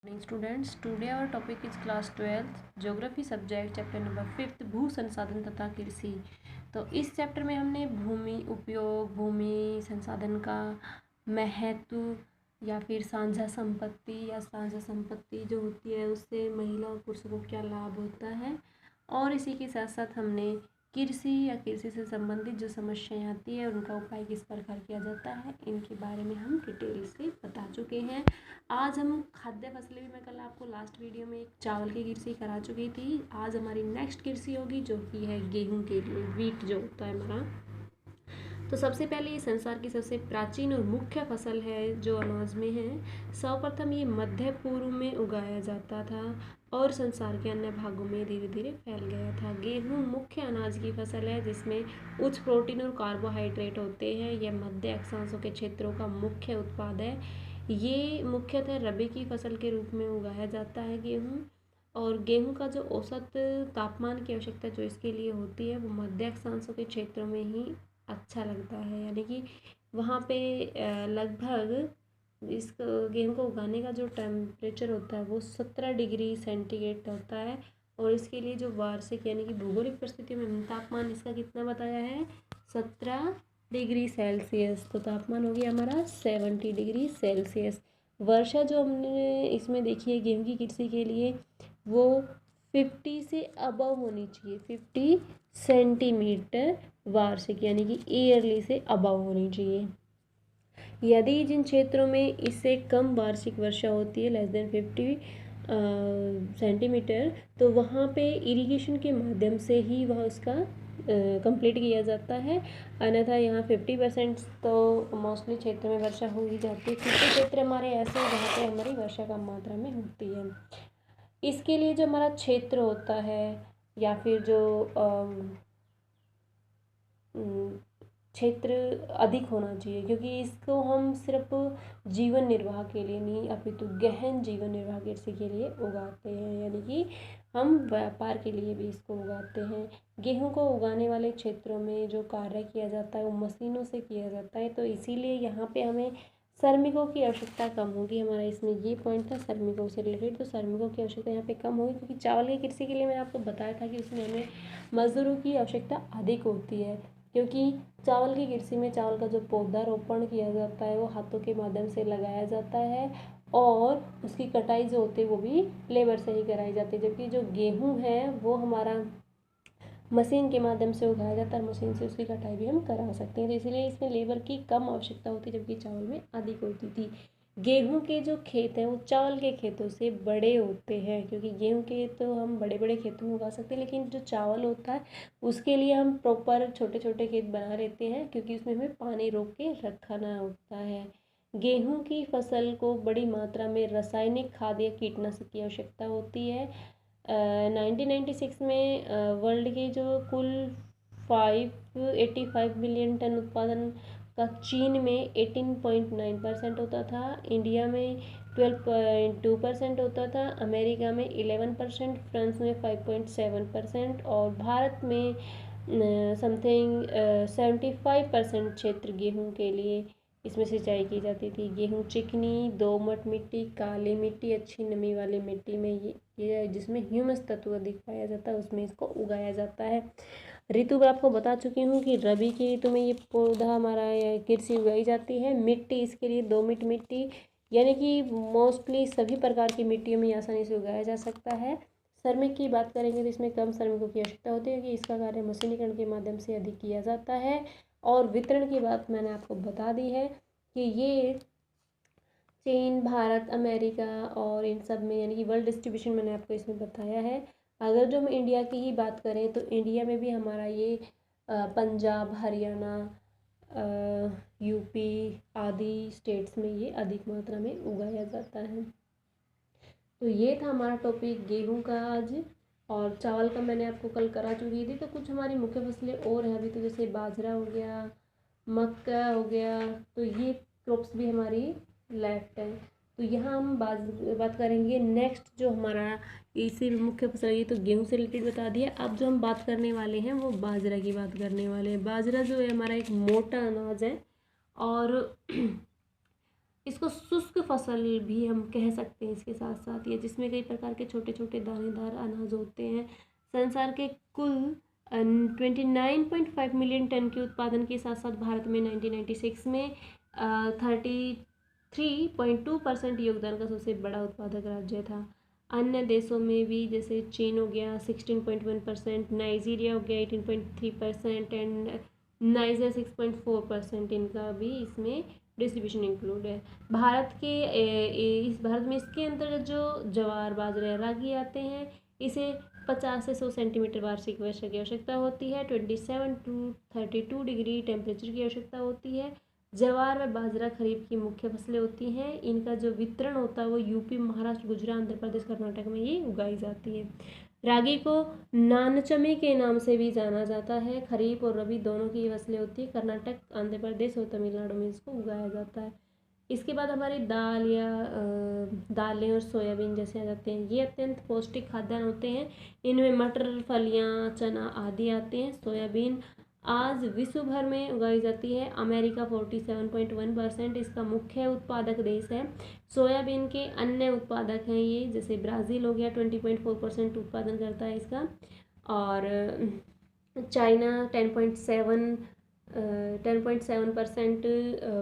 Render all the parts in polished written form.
Morning students, today our topic is class 12th geography subject chapter number 5th भू संसाधन तथा कृषि। तो इस चैप्टर में हमने भूमि उपयोग, भूमि संसाधन का महत्व या फिर साझा संपत्ति जो होती है उससे महिला और पुरुषों को क्या लाभ होता है, और इसी के साथ साथ हमने कृषि या कृषि से संबंधित जो समस्याएं आती है उनका उपाय किस प्रकार किया जाता है इनके बारे में हम डिटेल से बता चुके हैं। आज हम खाद्य फसलें भी, मैं कल आपको लास्ट वीडियो में एक चावल की कृषि करा चुकी थी। आज हमारी नेक्स्ट कृषि होगी जो कि है गेहूं के लिए, वीट जो होता है हमारा। तो सबसे पहले ये संसार की सबसे प्राचीन और मुख्य फसल है जो अनाज में है। सर्वप्रथम ये मध्य पूर्व में उगाया जाता था और संसार के अन्य भागों में धीरे धीरे फैल गया था। गेहूं मुख्य अनाज की फसल है जिसमें उच्च प्रोटीन और कार्बोहाइड्रेट होते हैं। यह मध्य अक्षांशों के क्षेत्रों का मुख्य उत्पाद है। ये मुख्यतः रबी की फसल के रूप में उगाया जाता है गेहूं। और गेहूं का जो औसत तापमान की आवश्यकता जो इसके लिए होती है वो मध्य अक्षांशों के क्षेत्रों में ही अच्छा लगता है, यानी कि वहाँ पे लगभग इस गेहूं को उगाने का जो टेम्परेचर होता है वो 17 डिग्री सेंटीग्रेड होता है। और इसके लिए जो वार्षिक यानी कि भौगोलिक परिस्थितियों में तापमान इसका कितना बताया है, 17 डिग्री सेल्सियस। तो तापमान हो गया हमारा 70 डिग्री सेल्सियस। वर्षा जो हमने इसमें देखी है गेहूं की कृषि के लिए वो 50 से अबव होनी चाहिए, 50 सेंटीमीटर वार्षिक यानी कि ईयरली से अबव होनी चाहिए। यदि जिन क्षेत्रों में इससे कम वार्षिक वर्षा होती है, लेस देन 50 सेंटीमीटर, तो वहाँ पे इरिगेशन के माध्यम से ही वह उसका कंप्लीट किया जाता है। अन्यथा यहाँ 50% तो मोस्टली क्षेत्र में वर्षा हो ही जाती है। कुछ क्षेत्र हमारे ऐसे हैं जहाँ पे हमारी वर्षा कम मात्रा में होती है। इसके लिए जो हमारा क्षेत्र होता है या फिर जो क्षेत्र अधिक होना चाहिए, क्योंकि इसको हम सिर्फ जीवन निर्वाह के लिए नहीं अपितु गहन जीवन निर्वाह कृषि के लिए उगाते हैं, यानी कि हम व्यापार के लिए भी इसको उगाते हैं। गेहूं को उगाने वाले क्षेत्रों में जो कार्य किया जाता है वो मशीनों से किया जाता है, तो इसीलिए यहाँ पे हमें श्रमिकों की आवश्यकता कम होगी। हमारा इसमें ये पॉइंट था श्रमिकों से रिलेटेड, तो श्रमिकों की आवश्यकता यहाँ पे कम होगी, क्योंकि चावल की कृषि के लिए मैंने आपको बताया था कि उसमें हमें मजदूरों की आवश्यकता अधिक होती है, क्योंकि चावल की कृषि में चावल का जो पौधा रोपण किया जाता है वो हाथों के माध्यम से लगाया जाता है और उसकी कटाई जो होती है वो भी लेबर से ही कराई जाती है। जबकि जो गेहूं है वो हमारा मशीन के माध्यम से उगाया जाता है, मशीन से उसकी कटाई भी हम करा सकते हैं, तो इसलिए इसमें लेबर की कम आवश्यकता होती है, जबकि चावल में अधिक होती थी। गेहूं के जो खेत हैं वो चावल के खेतों से बड़े होते हैं, क्योंकि गेहूं के तो हम बड़े बड़े खेतों में उगा सकते हैं, लेकिन जो चावल होता है उसके लिए हम प्रॉपर छोटे छोटे खेत बना लेते हैं, क्योंकि उसमें हमें पानी रोक के रखना होता है। गेहूं की फसल को बड़ी मात्रा में रासायनिक खाद या कीटनाशक की आवश्यकता होती है। 1996 में वर्ल्ड के जो कुल 585 मिलियन टन उत्पादन का चीन में 18.9% होता था, इंडिया में 12.2% होता था, अमेरिका में 11%, फ्रांस में 5.7% और भारत में समथिंग 75% क्षेत्र गेहूं के लिए इसमें सिंचाई की जाती थी। गेहूं चिकनी, दोमट मिट्टी, काली मिट्टी, अच्छी नमी वाली मिट्टी में ये जिसमें ह्यूमस तत्व अधिक पाया जाता है उसमें इसको उगाया जाता है। ऋतु मैं आपको बता चुकी हूँ कि रबी की ऋतु में ये पौधा हमारा कृषि उगाई जाती है। मिट्टी इसके लिए दोमट मिट्टी, यानी कि मोस्टली सभी प्रकार की मिट्टियों में आसानी से उगाया जा सकता है। श्रमिक की बात करेंगे तो इसमें कम श्रमिकों की आवश्यकता होती है कि इसका कार्य मशीनीकरण के माध्यम से अधिक किया जाता है। और वितरण की बात मैंने आपको बता दी है कि ये चीन, भारत, अमेरिका और इन सब में, यानी कि वर्ल्ड डिस्ट्रीब्यूशन मैंने आपको इसमें बताया है। अगर जो हम इंडिया की ही बात करें तो इंडिया में भी हमारा ये पंजाब, हरियाणा, यूपी आदि स्टेट्स में ये अधिक मात्रा में उगाया जाता है। तो ये था हमारा टॉपिक गेहूं का आज, और चावल का मैंने आपको कल करा चुकी थी। तो कुछ हमारी मुख्य फसलें और हैं अभी, तो जैसे बाजरा हो गया, मक्का हो गया, तो ये क्रॉप्स भी हमारी लेफ्ट है। तो यहाँ हम बात करेंगे नेक्स्ट जो हमारा इसी मुख्य फसल, ये तो गेहूं से रिलेटेड बता दिया। अब जो हम बात करने वाले हैं वो बाजरा की बात करने वाले हैं। बाजरा जो है हमारा एक मोटा अनाज है और इसको शुष्क फसल भी हम कह सकते हैं इसके साथ साथ, ये जिसमें कई प्रकार के छोटे छोटे दानेदार अनाज होते हैं। संसार के कुल 29.5 मिलियन टन के उत्पादन के साथ साथ भारत में 1996 में 33.2% योगदान का सबसे बड़ा उत्पादक राज्य था। अन्य देशों में भी जैसे चीन हो गया 16.1%, नाइजीरिया हो गया 18.3% एंड नाइजर 6.4%, इनका भी इसमें डिस्ट्रीब्यूशन इंक्लूड है। भारत में इसके अंतर्गत जो ज्वार बाजरा रागी आते हैं, इसे 50 से 100 सेंटीमीटर वार्षिक वर्षा की आवश्यकता होती है। 27 टू 32 डिग्री टेम्परेचर की आवश्यकता होती है। ज्वार व बाजरा खरीफ की मुख्य फसलें होती हैं। इनका जो वितरण होता है वो यूपी, महाराष्ट्र, गुजरात, आंध्र प्रदेश, कर्नाटक में ये उगाई जाती है। रागी को नानचमे के नाम से भी जाना जाता है। खरीफ और रबी दोनों की फसलें होती है। कर्नाटक, आंध्र प्रदेश और तमिलनाडु में इसको उगाया जाता है। इसके बाद हमारी दालें और सोयाबीन जैसे आ जाते हैं। ये अत्यंत पौष्टिक खाद्यान्न होते हैं। इनमें मटर, फलियां, चना आदि आते हैं। सोयाबीन आज विश्व भर में उगाई जाती है। अमेरिका 47.1% इसका मुख्य उत्पादक देश है। सोयाबीन के अन्य उत्पादक हैं ये, जैसे ब्राज़ील हो गया 20.4% उत्पादन करता है इसका, और चाइना 10.7%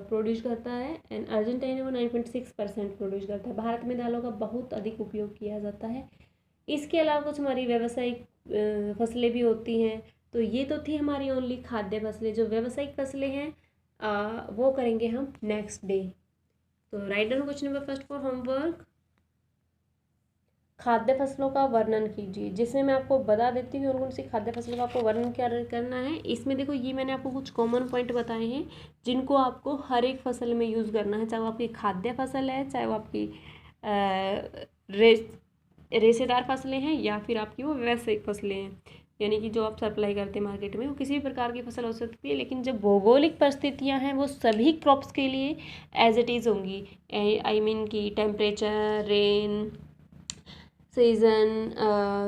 प्रोड्यूस करता है एंड अर्जेंटीना वो 9.6% प्रोड्यूस करता है। भारत में दालों का बहुत अधिक उपयोग किया जाता है। इसके अलावा कुछ हमारी व्यावसायिक फसलें भी होती हैं। तो ये तो थी हमारी ओनली खाद्य फसलें। जो व्यावसायिक फसलें हैं वो करेंगे हम नेक्स्ट डे। तो write down question number first for homework. खाद्य फसलों का वर्णन कीजिए, जिसमें मैं आपको बता देती हूँ कौन सी खाद्य फसलों का आपको वर्णन क्या करना है। इसमें देखो ये मैंने आपको कुछ कॉमन पॉइंट बताए हैं जिनको आपको हर एक फसल में यूज़ करना है, चाहे वो आपकी खाद्य फसल है, चाहे वो आपकी रेशेदार फसलें हैं, या फिर आपकी वो व्यावसायिक फसलें हैं, यानी कि जो आप सप्लाई करते हैं मार्केट में, वो किसी भी प्रकार की फसल हो सकती है। लेकिन जब भौगोलिक परिस्थितियां हैं वो सभी क्रॉप्स के लिए एज इट इज़ होंगी। आई मीन कि temperature, rain, season,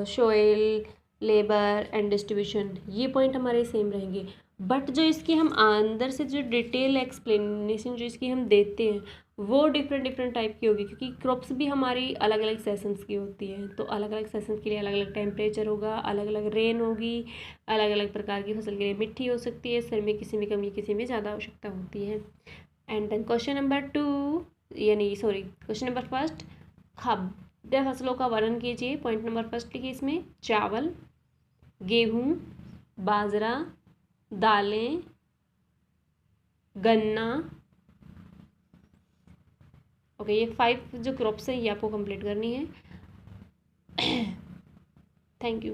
soil, labour and distribution, ये पॉइंट हमारे सेम रहेंगे। बट जो इसकी हम अंदर से जो डिटेल एक्सप्लेनेशन जो इसकी हम देते हैं वो डिफरेंट टाइप की होगी, क्योंकि क्रॉप्स भी हमारी अलग अलग सेशंस की होती है। तो अलग अलग सेशंस के लिए अलग अलग टेम्परेचर होगा, अलग अलग रेन होगी, अलग अलग प्रकार की फसल के लिए मिट्टी हो सकती है, सर में किसी में कमी किसी में ज़्यादा आवश्यकता होती है। And then question number question number first, खाद्य फसलों का वर्णन कीजिए। पॉइंट नंबर फर्स्ट लिखिए इसमें चावल, गेहूँ, बाजरा, दालें, गन्ना। ओके, ये 5 जो क्रॉप्स हैं ये आपको कंप्लीट करनी है। Thank you.